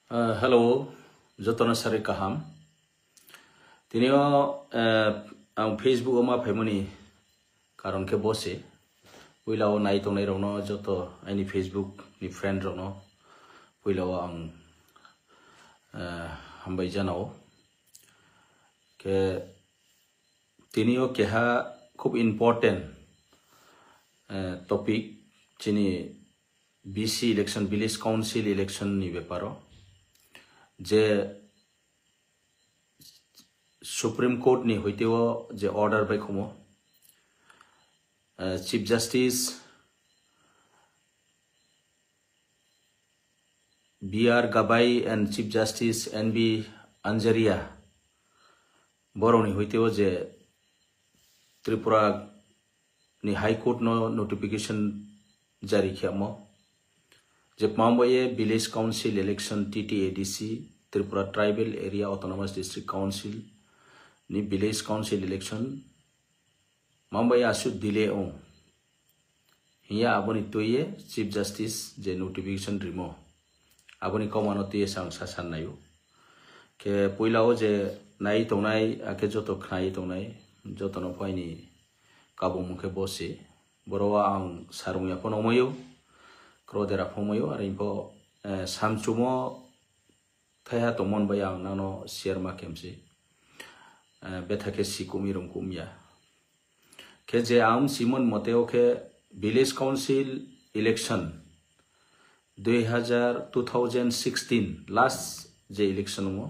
Hello, Jotona Sari Kaham. Tinio Facebook oma family karon ke bose. Puilao night on rono joto any Facebook ni friend rono. Puilao ang hambai janao. Ke tinio keha खूब important topic chini BC election village council election ni beparo जे supreme court नि होइतेओ जे order by खमो chief justice BR Gabai and chief justice NB Anjaria बरोनि होइतेओ जे त्रिपुरा नि हाई कोर्ट नो नोटिफिकेशन जारी कियामो जे मामबोये village council election TTADC Tripura tribal area autonomous district council नि विलेज काउंसिल इलेक्शन मामबोये आसु दिले ओ हिया आबोनि तोये चीफ जस्टिस जे नोटिफिकेशन रिमो आबोनि कमानो तोये सांसा साननायो के पोइलाओ जे नाइ तोनाय आके जतो खनाय तोनाय जतनो फाइनि काबो मुखे बसे बरोवा आं सारुंया फनमयो क्रोदेरा फमयो आरो इनफो सामचुमो थाया तमन बाय आं नानो शेयर मा केमसे बेथाके सिकुमि रंकुमिया के जे आम सिमन मतेओ के विलेज काउंसिल इलेक्शन 2016 लास्ट जे इलेक्शन मो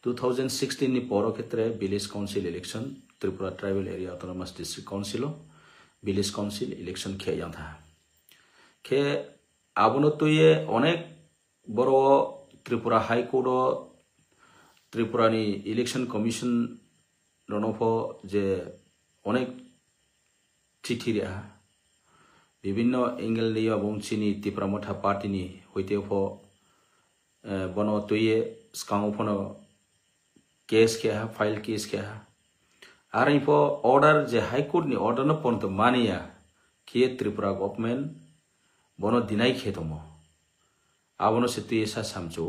2016 नि परो क्षेत्र village council election Tripura tribal area autonomous district council village council election खेयां था के आबनो तो ये अनेक बरो त्रिपुरा हाई कोर्ट त्रिपुरा नि इलेक्शन कमिशन रनोफो जे अनेक चिठी रे विभिन्न एंगल लिया बंचिनी त्रिपुरा मथा पार्टी नि होइतेफो बनो तो ये स्कांगफोनो केस के फाइल केस के आरो इफो ऑर्डर जे हाई कोर्ट नि ऑर्डर न पन तो मानिया के त्रिपुरा गवर्नमेंट बनो दिनाई खेतोमो आबनो सेतु एसा सामचो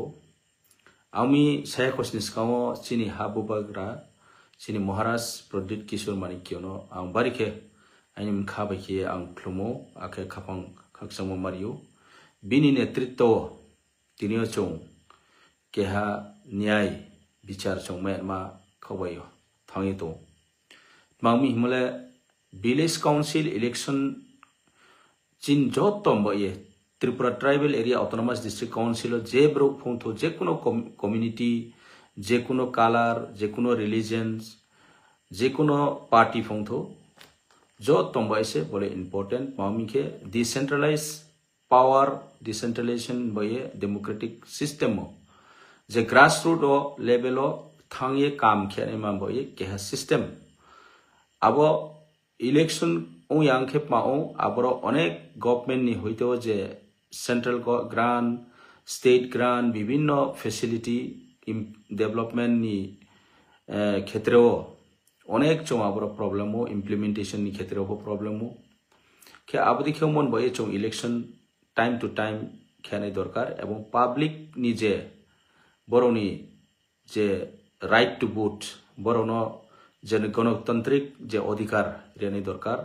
आमी साया कोसनिस काओ चिनी हाबुबाग्रा चिनी महाराज प्रदीप किशोर मानिक्योनो आं बारिखे आइनि खाबाखि आं क्लुमो आखे खापां खाक्समो मारियो बिनि नेतृत्व तिनियो चों केहा न्याय विचार चों मा खबायो थांगे तो मांगमी हिमले विलेज काउंसिल इलेक्शन चिन जोतम बये Tripura tribal area autonomous district council जे ब्रो फोंथो जे कुनो कम्युनिटी जे कुनो कलर जे कुनो रिलीजन्स जे कुनो पार्टी फोंथो जोतम बयसे बोले इम्पोर्टेंट मामी के डिसेंट्रलाइज पावर डिसेंट्रलाइजेशन बये डेमोक्रेटिक सिस्टम जे ग्रासरूट लेवल थांगे काम खेने मा बये के सिस्टम अब इलेक्शन ओ यांखे पाओ आबरो अनेक गवर्नमेंट नि होइतो जे सेंट्रल ग्रांट स्टेट ग्रांट विभिन्न फैसिलिटी डेवलपमेंट नि क्षेत्रो अनेक चों आबरो प्रॉब्लम हो इम्प्लीमेंटेशन नि क्षेत्रो हो प्रॉब्लम हो के आबदि खेव मन बये चों इलेक्शन टाइम टू टाइम खेने दरकार एवं पब्लिक नि जे बरोनि जे राइट टू वोट बरोनो जे गणतांत्रिक जे अधिकार रेने दरकार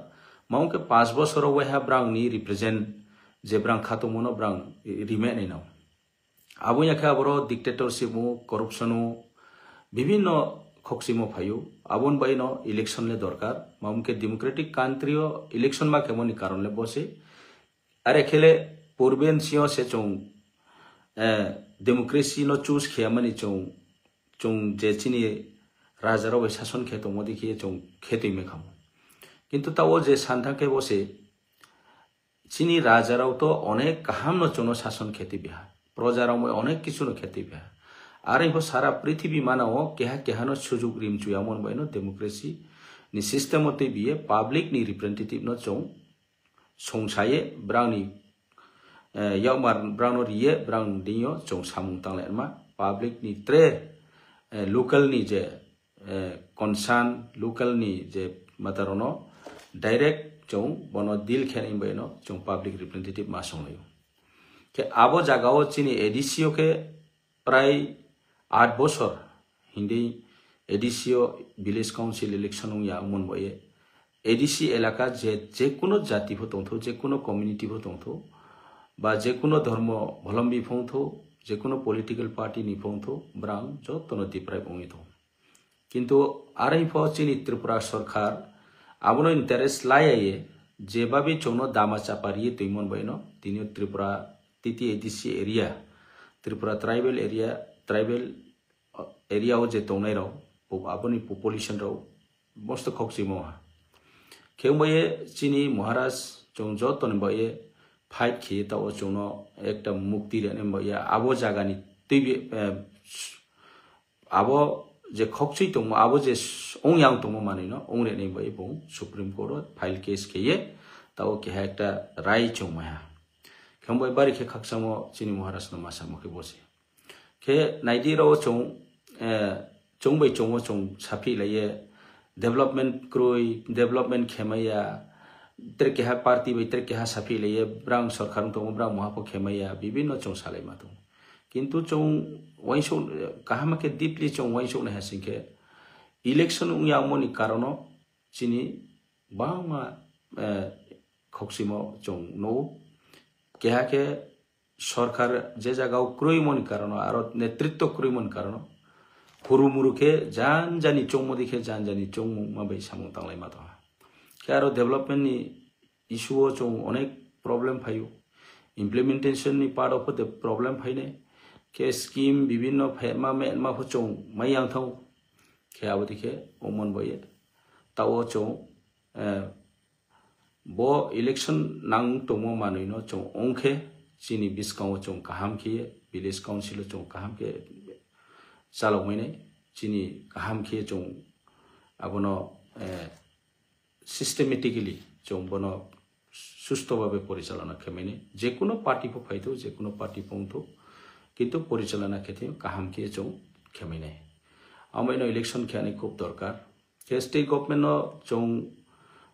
माउ के 5 बছर वहा ब्रांग नि रिप्रेजेंट जे ब्रांग खातो मोनो ब्रांग रिमेन इनाव आबो याखा बरो डिक्टेटरशिप मो करप्शन विभिन्न खक्सिमो फायो आबोन बाइनो इलेक्शन ले दरकार माउ के डेमोक्रेटिक कंट्री इलेक्शन मा केमनि कारण ले बसे अरे खेले पूर्वेन सियो से चों डेमोक्रेसी नो चूज खेमनि चों जे चिनी राजाराव शासन खेतो मोदी के चों खेती में खामो किंतु ताओ जे सांथा के बसे चिनी राजाराव तो अनेक काहाम न चोनो शासन खेती बिहा प्रजाराव में अनेक किछु न खेती बिहा आरे हो सारा पृथ्वी मानाओ केहा न सुजुग रिमचुया मन बयनो डेमोक्रेसी नि सिस्टम ते बिए पब्लिक नि रिप्रेजेंटेटिव न चों संसाये ब्रांगनि यामार ब्रांगनो रिये ब्रांग दियो चों सामुं तांलेमा पब्लिक नि त्रे लोकल नि जे कंसर्न लोकल नि जे मातारोनो डायरेक्ट चों बनो दिल खेने बयनो चों पब्लिक रिप्रेजेंटेटिव मासोंयो के आबो जागाओ चिनी एडीसीओ के প্রায় 8 বছর হিন্দি এডিসিও ভিলেজ কাউন্সিল ইলেকশন ইয়ামন বয়ে এডিসি এলাকা যে কোনো জাতি ফতংথ যে কোনো কমিউনিটি ফতংথ বা যে কোনো ধর্ম ভলম্বি ফংথ যে কোনো পলিটিক্যাল পার্টি নি ফংথ ব্রাং যতন দিপ্রায় বঙিত কিন্তু আরাই চিনি ত্রিপুরা সরকার আবনো ইন্টারেস্ট লাইয়ে যেভাবে চৌন দামা চাপারিয়ে তৈমন বইন তিনি ত্রিপুরা তিতি ADC area Tripura tribal area যে তৌনাই রাव আবনি পপুলেশन राव मस्त खोक्सी मोहा खेमबये चिनी महाराज जों जतन बये फाइट खिए ताओ जोंनो एकटा मुक्ति रेने बये आबो जागानि तैबे आबो जे खोक्सी दङ आबो जे ओंयां दङ मानिनो ओंरेने बये बुं सुप्रीम कोर्ट फाइल केस खिए ताओ के एकटा राय चौमाया खेमबय बारि खे खक्सामो चिनी महाराज न मासामो के बसे खे नाइदि राव चौ चौंबै चौङो चौं साफी लाये डेवलपमेंट खेमैया तरकेहा पार्टी बै तरकेहा साफी लाये ब्रां सरकार दङ ब्रां महापो खेमैया विभिन्न चौं सालायमा दङ किन्तु चौं वाइसौ काहामा के डीपली चौं वाइसौ ने हासिंके इलेक्शन उयामनि कारण चिनी बामा खोक्सिमो चौं नो केहा के सरकार जे जगाव क्रुइमनि कारण आरो नेतृत्व क्रुइमनि कारण हुरुमुरुखे जान जानी चौमदिखे जान जानी चौं माबै सामु तांलाय मातो के आरो डेवलपमेंट नि इशू चौं अनेक प्रॉब्लम फायो इम्प्लीमेंटेशन नि पार्ट ऑफ द प्रॉब्लम फाइने के स्कीम विभिन्न फेमा मेनमा फो चौं मायां थाउ के आबदिखे ओमन बये ताओ चौं बो इलेक्शन नांग तोमो मानैनो चौं ओंखे चिनी बिस्काउ चौं काहाम खिए विलेज काउंसिल चौं काहाम के चालौमैने चिनी काहाम खिए चौं आबनो सिस्टेमेटिकली चौं बनो सुस्थभावे परिचालना खेमैने जेकुनो पार्टी फो फाइतो जेकुनो पार्टी पंथो किन्तु परिचालना खेते काहाम खिए चौं खेमैने आमैनो इलेक्शन खेयानि खूब दरकार के स्टेट गवर्नमेंट चौं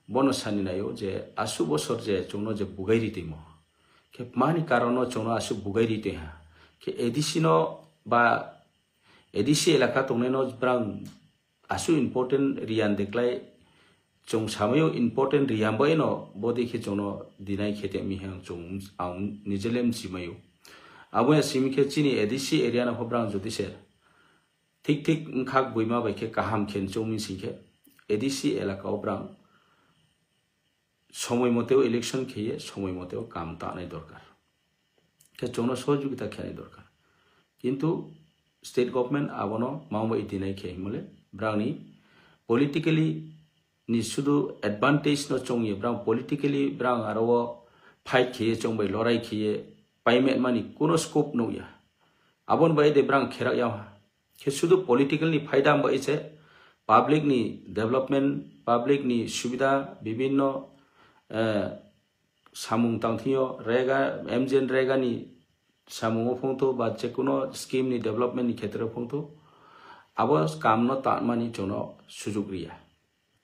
बनो सानिनायो जे आसु बसर जे चौनो जे बुगाइरि दिमो के मानि कारण चौनो आसु बुगाइरि देहा के एडिसिनो बा एडिसि एलाका तंनेनो ब्रां आसु इम्पोर्टेंट रियान देखलाय चौं सामयो इम्पोर्टेंट रियान बयनो बदिखे चौनो दिनाय खेते मिहां चौं आं निजेलेम सिमायो आबोया सिमिखे चिनी एडिसि एरिया न ब्रां जदिसे ठीक खाक बुइमा बाइखे काहाम खेन चौमी सिखे एडिसि एलाका ब्रां समय मतेও इलेक्शन खेये समय मतेও काम तानाय दरकार के चौनो सहयोगिता खेनाय दरकार किन्तु स्टेट गवर्नमेंट आबनो मावबाय दिनाय खेमले ब्रांनि पलिटिकली नि सुदु एडवांटेज न चौंये ब्रां पलिटिकली ब्रां आरो फाइट खेये चौंबाय लड़ाई खेये पाइमेट मानि कोनो स्कोप नया आबन बाय दे ब्रां खेरा या के सुदु पलिटिकल नि फायदा बाय से पब्लिक नि डेवलपमेंट पब्लिक नि सुविधा विभिन्न सामुं तांथियो रेगा एमजेन रेगानि सामुंगो फंतो बा जेकुनो स्कीम नि डेवलपमेंट नि क्षेत्र फंतो आबो काम न तामानि जनो सुजुग रिया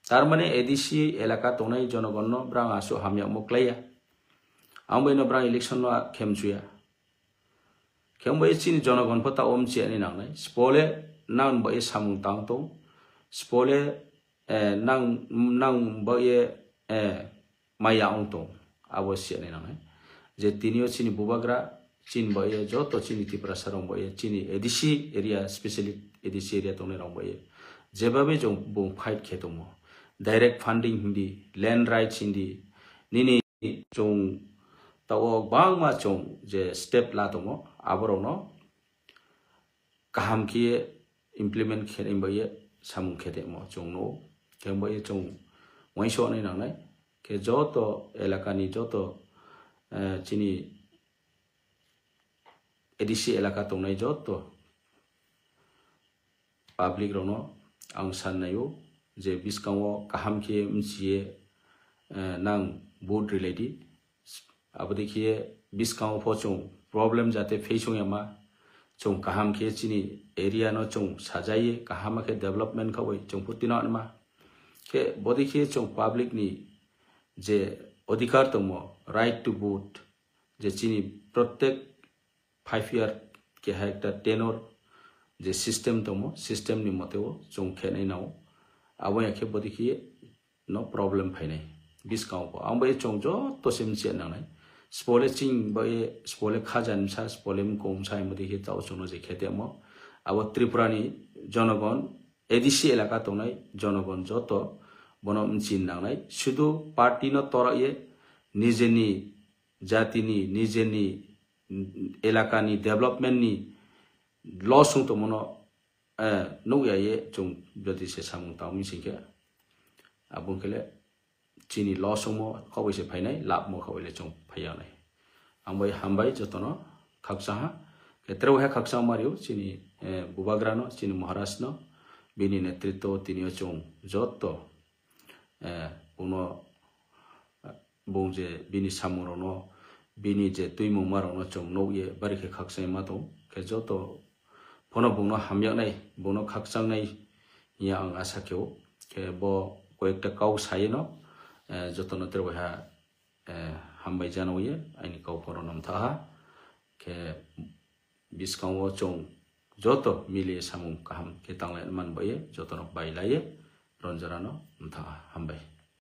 तार माने एडिसि एलाका तनाय जनगण ब्रां आसु हामिया मक्लाया आंबैनो ब्रां इलेक्शन न खेमजुया खेमबै चिनि जनगण फता ओमचे नि नांनाय स्पले नां बय सामुं तांतो स्पले नां बय माया अंतो अवश्य नहीं जे तीनियो चिनी बुबाग्रा चीन बये जो तो चीनी त्रिपुरा सरंग बये चीनी ADC area specially ADC area तो नहीं रंग जेबाबे जो बुं फाइट खेतोमो डायरेक्ट फंडिंग हिंदी लैंड राइट्स हिंदी निनी जों ताओ बांगमा जों जे स्टेप लातोमो आबरोनो काहाम किए इम्प्लीमेंट खेरें बये सामुं खेतेमो जों नो खेम बये जों वैसो नहीं नांनाय के जो तो एलाका नि जो तो चिनी एडिसि एलाका तंनाय जो तो पब्लिक रोनो आं साननायो जे बिस्काङो काहाम खिए मिथिए नां बुट रिलेटि आबदिखिए बिस्काङो फचों प्रॉब्लम जाते फेसों यामा चों काहाम खिए चिनी एरिया न चों साजाये काहाम के डेवलपमेंट खबै चों फुतिना नमा के बदिखिए चों पब्लिक नि जे अधिकार तमो राइट टू वोट जे चिनी प्रत्येक 5 year ke ha ekta tenor je system tomo system ni moteo chung khenai nao abo yakhe bodiki no problem phainai discount ko ambai chung jo to sim chen nang nai spole ching bai spole khajan sa spole kom sai modi hi tau chung no je khete mo abo Tripura ni jonogon edisi elaka tongnai jonogon joto bono mchin nang nai sudu party no tora ye nijeni jati ni nijeni elaka ni development ni losung to mono no ya ye chung jodi se samung taw mi singke abung kele chini losung mo khawi se phainai lab mo khawile chung phaya nai ambai hambai jotono khaksa ha ketro ha khaksa mario chini bubagrano chini maharashno bini netritto tinio chung jotto uno bongje bini samurono bini je tuimu marono chung no ye bari ke khaksa ma to ke joto phono bungno hamyak nai bungno khakchang nai ya ang asa keu ke bo koekta kau sai no jotono terbo ha hambai jano ye aini kau phono nam tha ha ke biskang wo chung joto mili samung kaham ke tanglai man boye jotono bai lai ronjarano mtha hambai